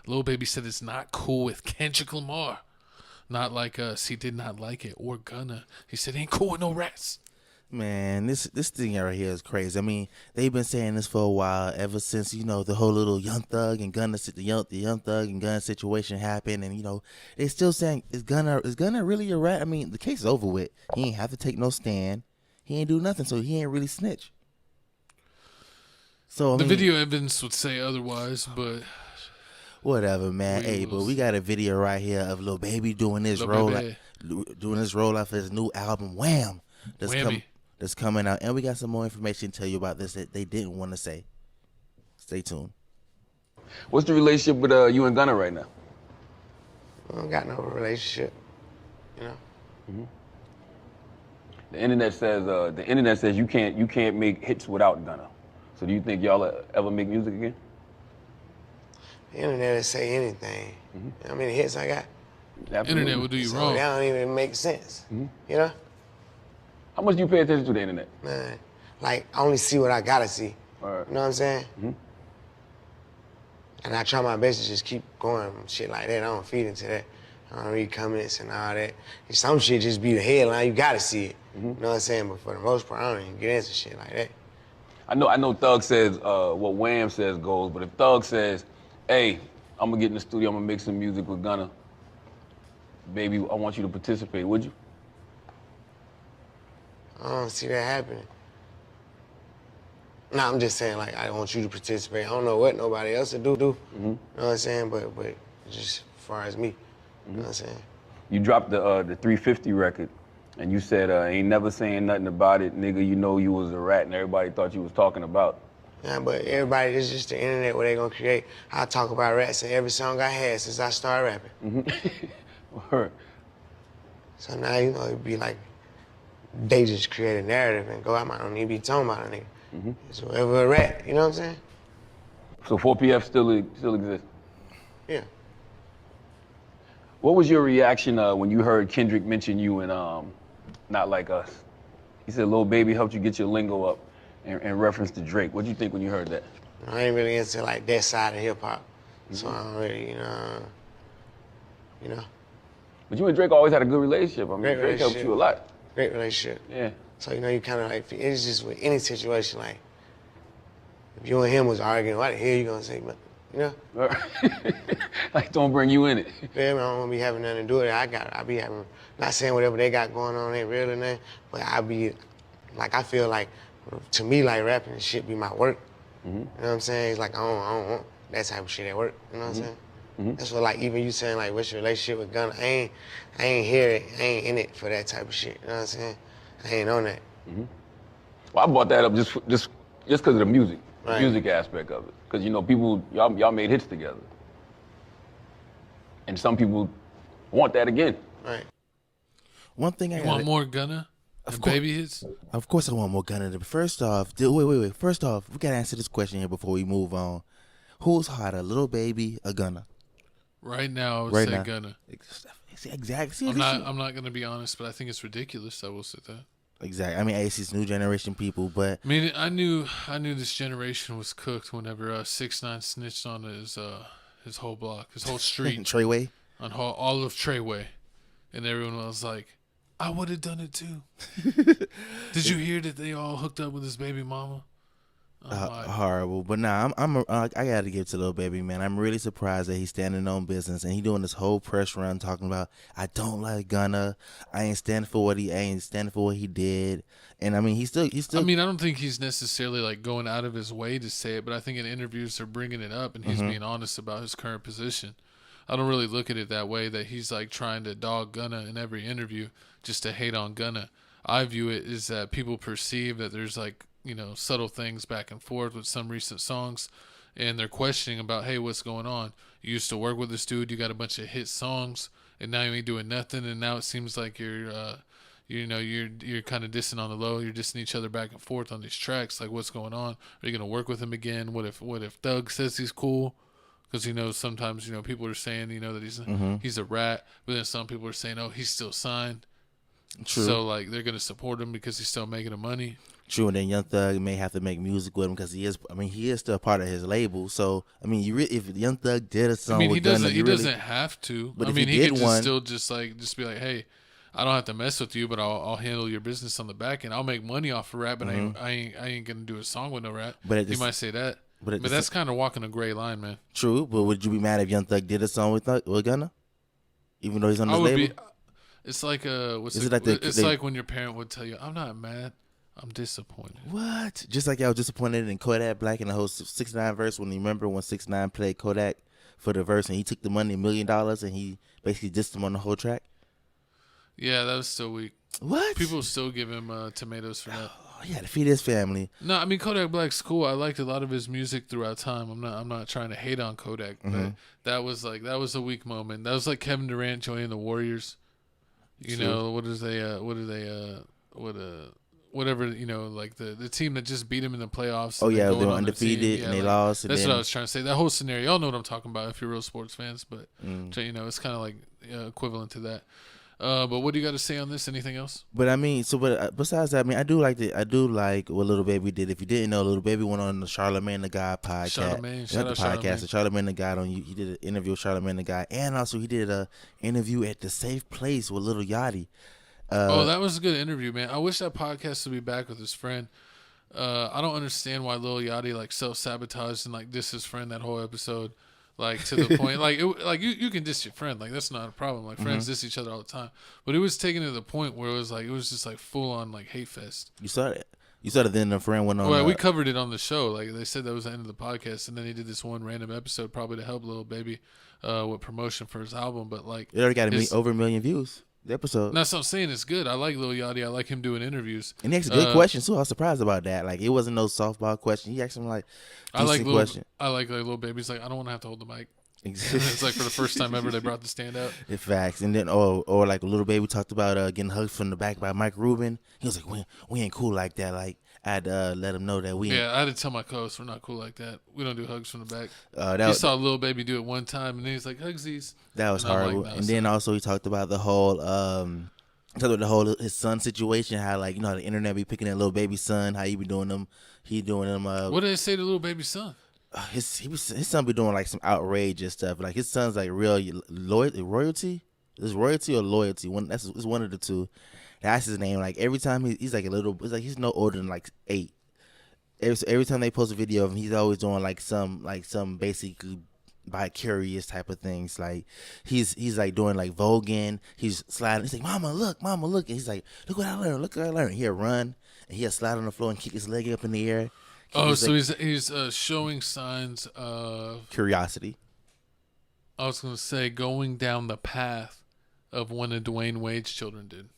Lil Baby said it's not cool with Kendrick Lamar. Not like us. He did not like it. Or Gunna. He said he ain't cool with no rats. Man, this thing right here is crazy. I mean, they've been saying this for a while, ever since, the whole little Young Thug and Gunna, the Young Thug and Gunna situation happened, and they still saying, is Gunna really a rat? I mean, the case is over with. He ain't have to take no stand. He ain't do nothing, so he ain't really snitch. So the video evidence would say otherwise, but whatever, man. Hey, but we got a video right here of Lil Baby doing this rollout for his new album, Wham. That's coming out, and we got some more information to tell you about this that they didn't want to say. Stay tuned. What's the relationship with you and Gunna right now? I don't got no relationship, Mm-hmm. The internet says you can't make hits without Gunna. So do you think y'all ever make music again? The internet will say anything. Mm-hmm. You know how many hits I got? Absolutely. Internet will do you wrong. That don't even make sense. Mm-hmm. How much do you pay attention to the internet? Man, I only see what I gotta see. Right. You know what I'm saying? Mm-hmm. And I try my best to just keep going shit like that. I don't feed into that. I don't read comments and all that. Some shit just be the headline. You gotta see it. Mm-hmm. You know what I'm saying? But for the most part, I don't even get into shit like that. I know Thug says what Wham says goes, but if Thug says, hey, I'm gonna get in the studio, I'm gonna make some music with Gunna, baby, I want you to participate, would you? I don't see that happening. No, I'm just saying, I want you to participate. I don't know what nobody else would do. Mm-hmm. You know what I'm saying? But just as far as me, you know what I'm saying? You dropped the 350 record, and you said, ain't never saying nothing about it, nigga, you know you was a rat, and everybody thought you was talking about. Yeah, but everybody, it's just the internet where they gonna create. I talk about rats in every song I had since I started rapping. Mm-hmm. Word. So now, it'd be like, they just create a narrative and go out. I don't need to be talking about a nigga. Mm-hmm. It's whoever a rat, you know what I'm saying? So 4PF still exists? Yeah. What was your reaction when you heard Kendrick mention you in Not Like Us? He said Lil Baby helped you get your lingo up in reference to Drake. What'd you think when you heard that? I ain't really into that side of hip hop. Mm-hmm. So I don't really, But you and Drake always had a good relationship. I mean, Drake helped you a lot. Great relationship. Yeah. So, you kind of it's just with any situation, if you and him was arguing, what the hell you gonna say, Don't bring you in it. Yeah, man, I don't wanna be having nothing to do with it. I be having, not saying whatever they got going on ain't real or nothing, but I feel like, to me, rapping and shit be my work. Mm-hmm. You know what I'm saying? It's I don't want that type of shit at work. You know what I'm saying? Mm-hmm. That's what, even you saying, what's your relationship with Gunna? I ain't here, I ain't in it for that type of shit. You know what I'm saying? I ain't on that. Mm-hmm. Well, I brought that up just because of the music, right. The music aspect of it. Because, people, y'all made hits together. And some people want that again. Right. One thing I want more Gunna? Baby hits? Of course I want more Gunna. But first off, wait. First off, we got to answer this question here before we move on. Who's hotter, Lil Baby or Gunna? Right now, I would say Gunna. Exactly. I'm not going to be honest, but I think it's ridiculous. I will say that. Exactly. I mean, it's new generation people, but I mean, I knew this generation was cooked whenever 6ix9ine snitched on his whole block, his whole street, Treyway, on all of Treyway, and everyone was like, "I would have done it too." Did you hear that they all hooked up with his baby mama? Horrible, but nah, I gotta give it to Lil Baby, man. I'm really surprised that he's standing on business and he doing this whole press run talking about I don't like Gunna, I ain't standing for what he did, and I mean he's still. I mean, I don't think he's necessarily going out of his way to say it, but I think in interviews they're bringing it up and he's being honest about his current position. I don't really look at it that way, that he's trying to dog Gunna in every interview just to hate on Gunna. I view it as that people perceive that there's subtle things back and forth with some recent songs, and they're questioning about, hey, what's going on? You used to work with this dude, you got a bunch of hit songs, and now you ain't doing nothing, and now it seems like you're kind of dissing on the low, you're dissing each other back and forth on these tracks. What's going on? Are you gonna work with him again? What if Thug says he's cool? Because sometimes people are saying that he's a rat, but then some people are saying, oh, he's still signed. True. So they're gonna support him because he's still making the money. True, and then Young Thug may have to make music with him because he is. I mean, he is still part of his label. So I mean, if Young Thug did a song with Gunna, he doesn't have to. But I if mean, he he did could one, just be like, hey, I don't have to mess with you, but I'll handle your business on the back end. I'll make money off of rap, but I ain't gonna do a song with no rap. But you might say that, but that's kind of walking a gray line, man. True, but would you be mad if Young Thug did a song with Gunna, even though he's on his label? It's like like when your parent would tell you, "I'm not mad, I'm disappointed." What? Just like I was disappointed in Kodak Black in the whole 6ix9ine verse. When you remember when 6ix9ine played Kodak for the verse and he took the money $1 million and he basically dissed him on the whole track. Yeah, that was still weak. What? People still give him tomatoes for that. Oh, he had to feed his family. No, I mean Kodak Black's cool. I liked a lot of his music throughout time. I'm not trying to hate on Kodak, but that was a weak moment. That was like Kevin Durant joining the Warriors. You know, whatever, you know, like the team that just beat him in the playoffs. Oh yeah, they were undefeated and they lost. That's what I was trying to say. That whole scenario, y'all know what I'm talking about if you're real sports fans, but you know, it's kind of like equivalent to that. But what do you got to say on this? Anything else? But I mean, besides that, I mean, I do like what Lil Baby did. If you didn't know, Lil Baby went on the Charlamagne the God podcast. Charlamagne the God on you. He did an interview with Charlamagne the God, and also he did a interview at the Safe Place with Lil Yachty. That was a good interview, man. I wish that podcast would be back with his friend. I don't understand why Lil Yachty like self-sabotaged and like diss his friend that whole episode. Like to the point, you can diss your friend, like that's not a problem. Like friends diss each other all the time, but it was taken to the point where it was just like full on like hate fest. You saw it. Then the friend went on. Well, we covered it on the show. Like they said that was the end of the podcast, and then he did this one random episode probably to help Lil Baby with promotion for his album. But like it already got over 1 million views. The episode. That's what I'm saying. It's good. I like Lil Yachty. I like him doing interviews. And he asked a good question too. I was surprised about that. Like it wasn't no softball question. He asked him like question. I like Lil Baby's like I don't want to have to hold the mic. It's like for the first time ever they brought the stand out. In facts. And then or like Lil Baby talked about getting hugged from the back by Mike Rubin. He was like, we ain't cool like that. Like I had to let him know that we ain't. Yeah, I had to tell my co-host we're not cool like that. We don't do hugs from the back. He saw Lil Baby do it one time and then he's like, hugsies. That was horrible. Like, no, and then also he talked about the whole his son situation, how like, you know, how the internet be picking at Lil Baby's son, how he be doing them. What did they say to Lil Baby's son? His son be doing like some outrageous stuff. Like his son's like real royalty. Is royalty or loyalty? It's one of the two. That's his name. Like every time he's like it's like he's no older than like 8. Every time they post a video of him, he's always doing like some basically vicarious type of things. Like he's like doing like voguing. He's sliding. He's like, mama look, and he's like, look what I learned. He'll run and he'll slide on the floor and kick his leg up in the air. He's showing signs of curiosity. I was gonna say going down the path of one of Dwayne Wade's children did.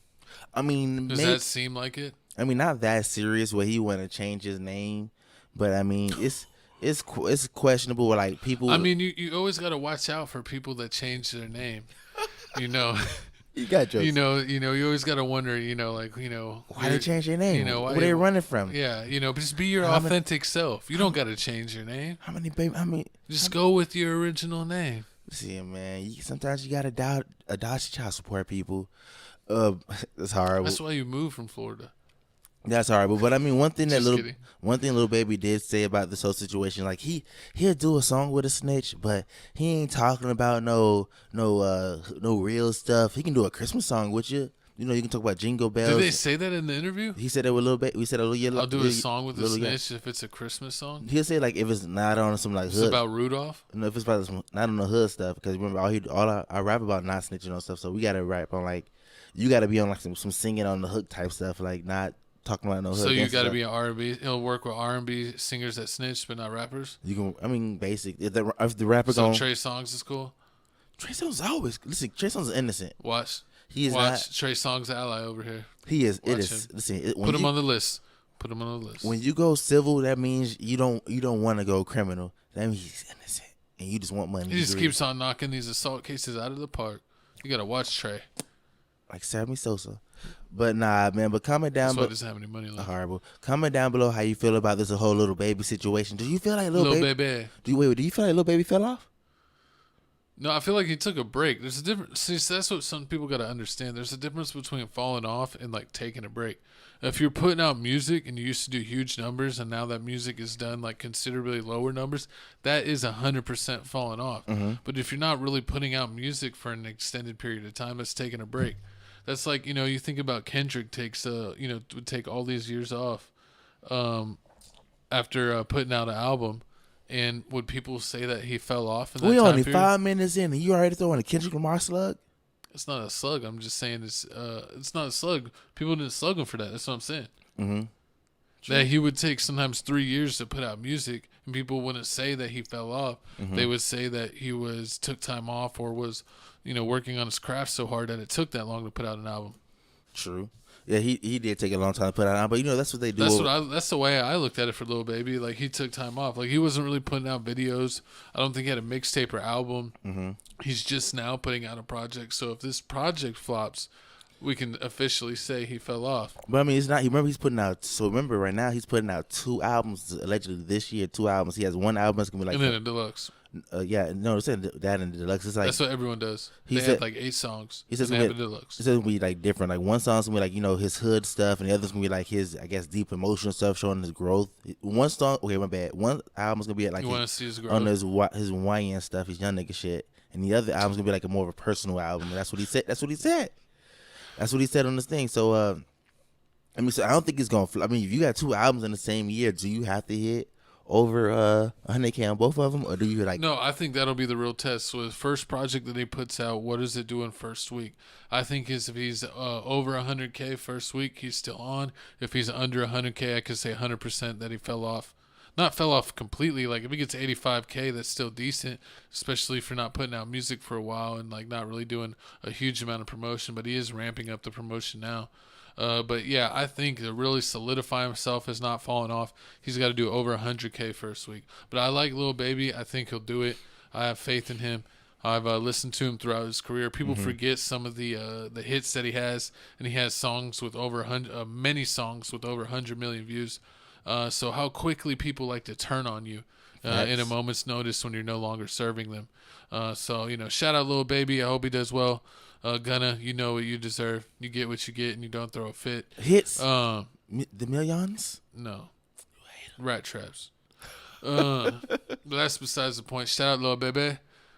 I mean, does that seem like it? I mean, not that serious where he want to change his name, but I mean, it's questionable. Like people. I mean, you always got to watch out for people that change their name. You know. You got jokes. You always got to wonder, why they change their name? Why they running from? Yeah, just be your authentic self. You don't got to change your name. Just go with your original name. See, man, sometimes you got to dodge child support people. That's horrible. That's why you moved from Florida. That's horrible. But I mean, one thing Lil Baby did say about this whole situation, like he'll do a song with a snitch, but he ain't talking about no real stuff. He can do a Christmas song with you. You know, you can talk about jingle bells. Did they say that in the interview? He said it with Lil Baby. We said I'll do a song with a snitch if it's a Christmas song. He'll say like if it's not on some like hood. It's about Rudolph. No, if it's about not on the hood stuff, because remember I rap about not snitching on stuff, so we gotta rap on like you gotta be on like some singing on the hook type stuff, like not talking about no hood. So you got to be an R&B. He'll work with R&B singers that snitch, but not rappers. You can. I mean, basic. If the rapper so Trey Songz is cool. Trey Songz always listen. Trey Songz is innocent. Watch. He is not. Trey Songz ally over here. He is. Watch it is. Him. Listen. Put him on the list. Put him on the list. When you go civil, that means you don't want to go criminal. That means he's innocent, and you just want money. He just keeps on knocking these assault cases out of the park. You gotta watch Trey. Like Sammy Sosa. But nah, man. But comment down below. Doesn't have any money left. Horrible. Comment down below how you feel about this whole Lil Baby situation. Do you feel like Lil Baby? Do you feel like Lil Baby fell off? No, I feel like he took a break. There's a difference. See, that's what some people got to understand. There's a difference between falling off and like taking a break. If you're putting out music and you used to do huge numbers and now that music is done like considerably lower numbers, that is 100% falling off. But if you're not really putting out music for an extended period of time, that's taking a break. That's like, you think about Kendrick would take all these years off after putting out an album. And would people say that he fell off in that We time only period? 5 minutes in, and you already throwing a Kendrick Lamar slug? It's not a slug. I'm just saying it's not a slug. People didn't slug him for that. That's what I'm saying. That he would take sometimes 3 years to put out music, and people wouldn't say that he fell off. They would say that he took time off or was, working on his craft so hard that it took that long to put out an album. True. Yeah, he did take a long time to put out an album, but that's what they do. That's the way I looked at it for Lil Baby. Like, he took time off. Like, he wasn't really putting out videos. I don't think he had a mixtape or album. He's just now putting out a project. So if this project flops, we can officially say he fell off. But I mean, it's not. Remember, he's putting out. So remember, right now he's putting out 2 albums allegedly this year. 2 albums. He has 1 album that's gonna be like. And then a deluxe. Yeah, no, it's that and the deluxe. It's like that's what everyone does. They had like 8 songs. He says they have a deluxe. He says it's gonna be like different. Like one song's gonna be like his hood stuff, and the other's gonna be like his deep emotional stuff, showing his growth. One song, okay, my bad. One album's gonna be like you want to see his growth on his YN stuff, his young nigga shit, and the other album's gonna be like a more of a personal album. And that's what he said. That's what he said on this thing. So I mean, so I don't think it's gonna. I mean, if you got 2 albums in the same year, do you have to hit over 100K on both of them, or do you like? No, I think that'll be the real test. So his first project that he puts out, what does it do in first week? I think if he's over 100K first week, he's still on. If he's under 100K, I could say 100% that he fell off. Not fell off completely. Like, if he gets 85K, that's still decent, especially for not putting out music for a while and like not really doing a huge amount of promotion. But he is ramping up the promotion now. But yeah, I think to really solidify himself as not falling off, he's got to do over 100K first week. But I like Lil Baby. I think he'll do it. I have faith in him. I've listened to him throughout his career. People forget some of the hits that he has, and he has songs with over 100, many songs with over 100 million views. So how quickly people like to turn on you in a moment's notice when you're no longer serving them. So shout out Lil Baby. I hope he does well. Gunna, you know what you deserve. You get what you get, and you don't throw a fit. Hits. The millions? No. Rat traps. But that's besides the point. Shout out Lil Baby.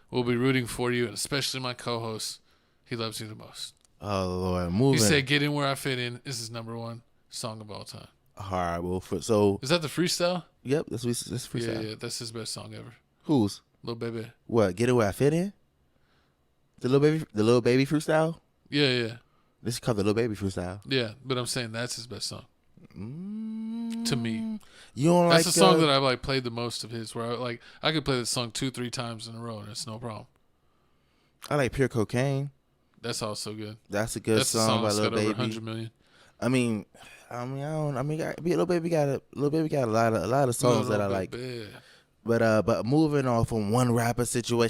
We'll be rooting for you, and especially my co-host. He loves you the most. Oh Lord, moving. He said, "Get in where I fit in." This is #1 song of all time. Horrible. So is that the freestyle? Yep, that's freestyle. Yeah, that's his best song ever. Whose? Lil Baby. What? Get it where I fit in? The Lil Baby freestyle? Yeah. This is called the Lil Baby freestyle. Yeah, but I'm saying that's his best song. To me. You don't that's like the song that I played the most of his, where I could play that song 2-3 times in a row and it's no problem. I like Pure Cocaine. That's also good. That's a good song by Lil Baby. Over 100 million. Lil Baby got a lot of songs that I like. But moving on from one rapper situation